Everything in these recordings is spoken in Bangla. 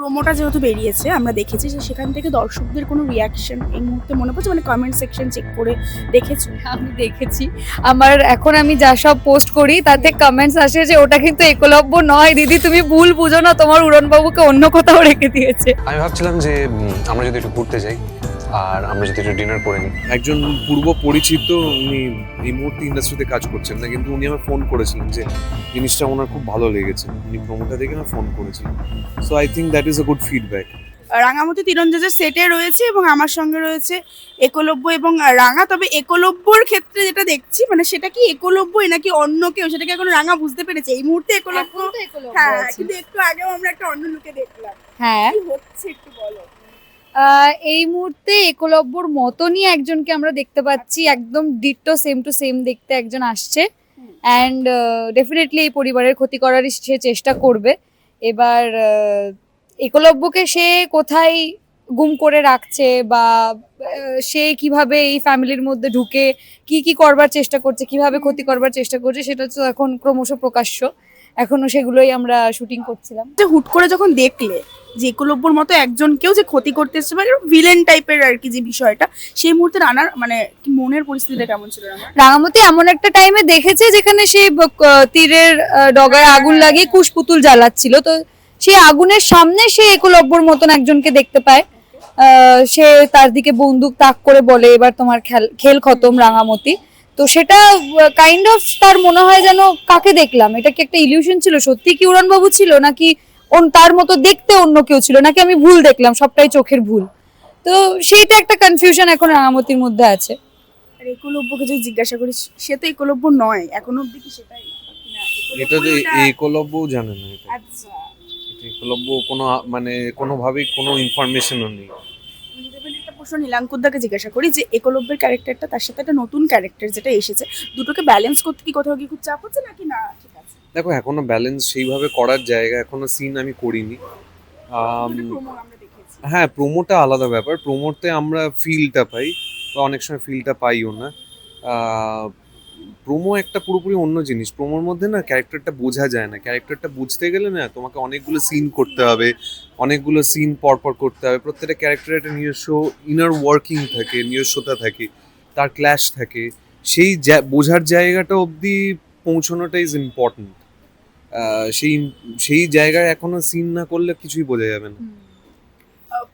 প্রোমোটা যেহেতু বেরিয়েছে আমরা দেখেছি যে সেখান থেকে দর্শকদের কোনো রিয়াকশন এই মুহূর্তে মনে পড়ছে, মানে কমেন্ট সেকশন চেক করে দেখেছো? আমি দেখেছি। আমার এখন আমি যা সব পোস্ট করি তাতে কমেন্টস আসে যে ওটা কিন্তু একলব্য নয় দিদি, তুমি ভুল বুঝো না, তোমার উড়নবাবুকে অন্য কোথাও রেখে দিয়েছে। আমি ভাবছিলাম যে আমরা যদি একটু ঘুরতে যাই আর আমরা যদি একটু ডিনার করে নিই। একজন পূর্ব পরিচিত উনি এই মুহূর্তে ইন্ডাস্ট্রিতে কাজ করছেন না, কিন্তু উনি আমার ফোন করেছিলেন যে জিনিসটা ওনার খুব ভালো লেগেছে, উনি প্রোমোটা দেখে আমার ফোন করেছিলেন। So I think that is a good feedback. Rangamati তীরন্দাজের সেটে রয়েছে এবং আমার সঙ্গে রয়েছে একলব্য এবং রাঙা। তবে একলব্যর ক্ষেত্রে যেটা দেখছি, মানে সেটা কি একলব্যই নাকি অন্য কেউ, সেটাকে এখন রাঙা বুঝতে পেরেছে এই মুহূর্তে একলব্য। হ্যাঁ, কিন্তু একটু আগেও আমরা একটা অন্য লুকে দেখলাম। হ্যাঁ, কি হচ্ছে একটু বলো। এই মুহূর্তে একলব্যর মতনই একজনকে আমরা দেখতে পাচ্ছি, একদম ডিট্টো সেম টু সেম দেখতে একজন আসছে। অ্যান্ড ডেফিনেটলি এই পরিবারের ক্ষতি করারই সে চেষ্টা করবে। এবার একলব্যকে সে কোথায় গুম করে রাখছে বা সে কিভাবে এই ফ্যামিলির মধ্যে ঢুকে কি কি করবার চেষ্টা করছে, কিভাবে ক্ষতি করবার চেষ্টা করছে, সেটা তো এখন ক্রমশ প্রকাশ্য। এখনো সেগুলোই আমরা শুটিং করছিলাম। যে হুট করে যখন দেখলে যে একলব্যর মতো একজনকেও যে ক্ষতি করতে এসেছে, মানে ভিলেন টাইপের আর কি যে বিষয়টা, সেই মুহূর্তে রানার মানে কি মনের পরিস্থিতিটা কেমন ছিল রানার? রাঙামতি এমন একটা টাইমে দেখেছে যেখানে সে তীরের ডগায় আগুন লাগিয়ে কুশপুতুল জ্বালাচ্ছিল, তো সেই আগুনের সামনে সে একলব্যর মতন একজনকে দেখতে পায়। সে তার দিকে বন্দুক তাক করে বলে এবার তোমার খেল খতম রাঙামতি। তো সেটা কাইন্ড অফ তার মনে হয় যেন কাকে দেখলাম, এটা কি একটা ইলিউশন ছিল, সত্যি কি উড়নবাবু ছিল নাকি তার মতো দেখতে অন্য কেউ ছিল, নাকি আমি ভুল দেখলাম, সবটাই চোখের ভুল। তো সেইটা একটা কনফিউশন এখন রাঙামতির মধ্যে আছে। আর একলব্যকে যদি জিজ্ঞাসা করি, সে তো একলব্য নয় এখনো অব্দি, কি সেটাই না? এটা যে একলব্যও জানে না, এটা আচ্ছা, একলব্য কোনো মানে কোনোভাবেই কোনো ইনফরমেশনও নেই। আমি যদি এবার একটা প্রশ্ন নীলাঙ্কুরদাকে জিজ্ঞাসা করি যে একলব্যের ক্যারেক্টারটা তার সাথে একটা নতুন ক্যারেক্টার যেটা এসেছে, দুটোকে ব্যালেন্স করতে কি কোথাও কি খুব চাপ হচ্ছে নাকি না ঠিক আছে? দেখো, এখনো ব্যালেন্স সেইভাবে করার জায়গা, এখনো সিন আমি করিনি। দুটো promo আমরা দেখেছি। হ্যাঁ, প্রোমোটা আলাদা ব্যাপার, প্রোমোতে আমরা ফিলটা পাই বা অনেক সময় ফিলটা পাইও না। প্রোমো একটা পুরোপুরি অন্য জিনিস, প্রোমোর মধ্যে না ক্যারেক্টারটা বোঝা যায় না, ক্যারেক্টারটা বুঝতে গেলে না তোমাকে অনেকগুলো সিন করতে হবে, অনেকগুলো সিন পরপর করতে হবে, প্রত্যেকটা ক্যারেক্টারের একটা নিজস্ব ইনার ওয়ার্কিং থাকে, নিজস্বতা থাকে, তার ক্ল্যাশ থাকে, সেই বোঝার জায়গাটা অবধি পৌঁছানোটা ইজ ইম্পর্টেন্ট। সেই সেই জায়গায় এখনো সিন না করলে কিছুই বোঝা যাবে না।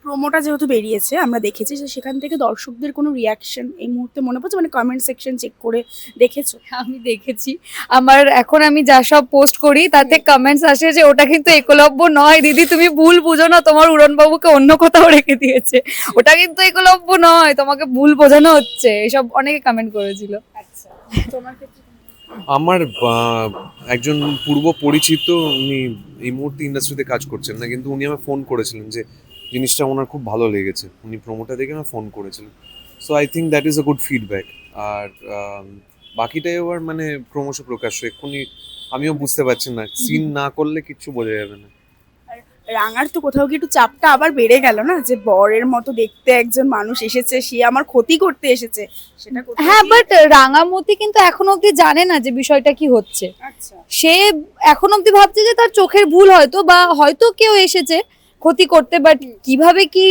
প্রোমোটা যেহেতু বেরিয়েছে আমরা দেখেছি যে সেখান থেকে দর্শকদের কোনো রিয়াকশন এই মুহূর্তে মনে পড়ছে, মানে কমেন্ট সেকশন চেক করে দেখেছো? আমি দেখেছি। আমার এখন আমি যা সব পোস্ট করি তাতে কমেন্টস আসে যে ওটা কিন্তু একলব্য নয় দিদি, তুমি ভুল বুঝো না, তোমার উড়নবাবুকে অন্য কোথাও রেখে দিয়েছে, ওটা কিন্তু একলব্য নয়, তোমাকে ভুল বোঝানো হচ্ছে, এসব অনেকে কমেন্ট করেছিল। আচ্ছা, তোমার ক্ষেত্রে? আমার একজন পূর্ব পরিচিত উনি এই মুহূর্তে ইন্ডাস্ট্রিতে কাজ করছেন না, কিন্তু উনি আমার ফোন করেছিলেন যে জিনিসটা ওনার খুব ভালো লেগেছে, উনি প্রোমোটা দেখে আমার ফোন করেছিলেন। So I think that is a good feedback. আর বাকিটাই এবার মানে ক্রমশ প্রকাশ্য, এক্ষুনি আমিও বুঝতে পারছি না, সিন না করলে কিচ্ছু বোঝা যাবে না। আর রাঙার তো কোথাও কি একটু চাপটা আবার বেড়ে গেল না, যে বরের মতো দেখতে একজন মানুষ এসেছে, সে আমার ক্ষতি করতে এসেছে, সেটা কোথাও হ্যাঁ, কি- বাট রাঙামতি কিন্তু এখন অব্দি জানে না যে বিষয়টা কি হচ্ছে। আচ্ছা, সে এখন অব্দি ভাবছে যে তার চোখের ভুল, হয়তো বা হয়তো কেউ এসেছে ক্ষতি করতে, বাট কিভাবে কি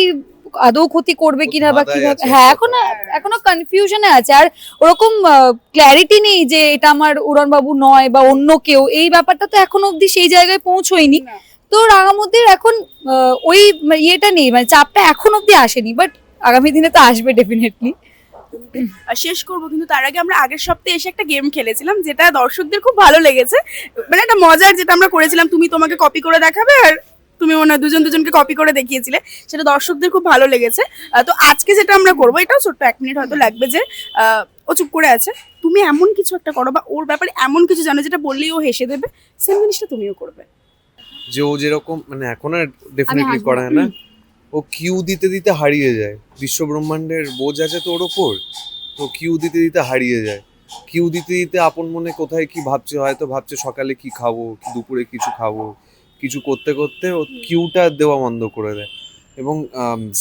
আদৌ ক্ষতি করবে ও কিনা বা ধাঁধায় কিভাবে, আছে হ্যাঁ এক এখনো কথায়। এখনো কনফিউশনে আছে। আর ওরকম ক্ল্যারিটি নেই যে এটা আমার উড়নবাবু নয় বা অন্য কেউ, এই ব্যাপারটা তো এখন অব্দি সেই জায়গায় পৌঁছয়নি। না। তো রাঙামতির এখন ওই ইয়েটা নেই, মানে চাপটা এখন অব্দি আসেনি, বাট আগামী দিনে তো আসবে ডেফিনেটলি। আর শেষ করবো, কিন্তু তার আগে আমরা আগের সপ্তাহে এসে একটা গেম খেলেছিলাম যেটা দর্শকদের খুব ভালো লেগেছে, মানে একটা মজার, যেটা আমরা করেছিলাম তুমি তোমাকে কপি করে দেখাবে আর তুমি মনে হয় দুজন দুজনকে কপি করে দেখিয়েছিলে, সেটা দর্শকদের খুব ভালো লেগেছে। তো আজকে যেটা আমরা করবো, এটাও ছোট্ট 1 মিনিট হয়তো লাগবে, যে ও চুপ করে আছে, তুমি এমন কিছু একটা করো বা ওর ব্যাপারে এমন কিছু জানো যেটা বললেই ও হেসে দেবে, সেম জিনিসটা তুমিও করবে। যে ও যেরকম মানে এখন আর ডেফিনেটলি হাসবো করে না, ও কিউ দিতে দিতে হারিয়ে যায়, বিশ্ব ব্রহ্মাণ্ডের বোঝ আছে তো ওর ওপর, তো কিউ দিতে দিতে হারিয়ে যায়, কিউ দিতে দিতে আপন মনে কোথায় কি ভাবছে, হয়তো ভাবছে সকালে কি খাবো, কি দুপুরে কিছু খাবো, কিছু করতে করতে ও কিউটা দেওয়া বন্ধ করে দেয়। এবং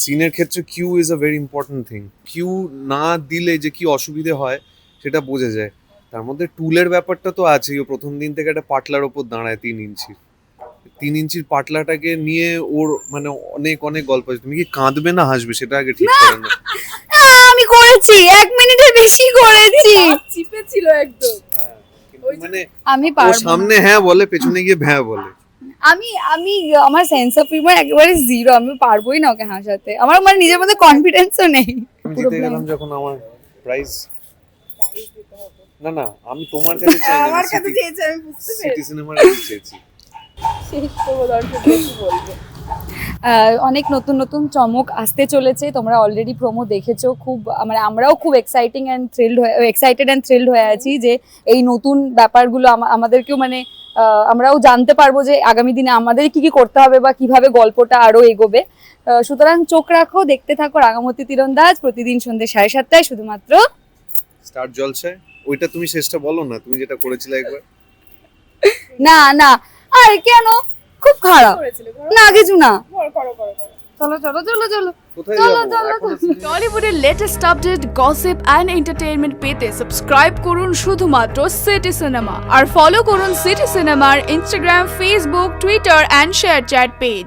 সিনের ক্ষেত্রে cue is a very important thing, cue না দিলে যে কি অসুবিধে হয় সেটা বোঝা যায়। তার মধ্যে টুলের ব্যাপারটা তো আছেই, ও প্রথম দিন থেকে একটা পাটলার ওপর দাঁড়ায় 3 ইঞ্চি, 3 ইঞ্চির পাটলাটাকে নিয়ে ওর মানে অনেক অনেক গল্প আছে। তুমি কি কাঁদবে না হাসবে সেটা আগে ঠিক করে না। আমি করেছি 1 মিনিটের বেশি করেছি। চিপে ছিল একদম। হ্যাঁ, কিন্তু মানে আমি ও পারবো না। সামনে হ্যাঁ বলে পেছনে গিয়ে ভ্যাঁ বলে। আমি আমার সেন্স অফ হিউমার একেবারে জিরো, আমি পারবোই না ওকে হাসাতে। আমার মানে নিজের মধ্যে কনফিডেন্সও নেই। আমি জিতে গেলাম যখন আমার প্রাইজ না না আমি তোমার কাছে চাই না, আমার কাছে চেয়েছে, আমি বুঝতে সিটি পেরেছি। সিনেমার কাছে চেয়েছি। শেষ করবো, দর্শকদের কি বলবো। অনেক নতুন নতুন চমক আসতে চলেছে, তোমরা অলরেডি প্রোমো দেখেছো। খুব মানে আমরাও খুব এক্সাইটেড অ্যান্ড থ্রিলড হয়ে আছি যে এই নতুন ব্যাপারগুলো আমাদেরকেও মানে আমরাও জানতে পারবো যে আগামী দিনে আমাদের কি কি করতে হবে বা কিভাবে গল্পটা আরো এগোবে। সুতরাং চোখ রাখো, দেখতে থাকো রাঙামতি তীরন্দাজ প্রতিদিন সন্ধ্যে 7:30 শুধুমাত্র স্টার জলসায়। ওইটা তুমি শেষটা বলো না, তুমি যেটা করেছিলে একবার। না না আর কেন, খুব খারাপ করেছিলে, করো, না কিছু না। করো, করো, করো, করো। চলো চলো চলো চলো কোথায় চলো, যাবো চলো, এখন? টলিউডের latest update, gossip and entertainment পেতে সাবস্ক্রাইব করুন শুধুমাত্র সিটি সিনেমা আর ফলো করুন সিটি সিনেমার Instagram, Facebook, Twitter and ShareChat page.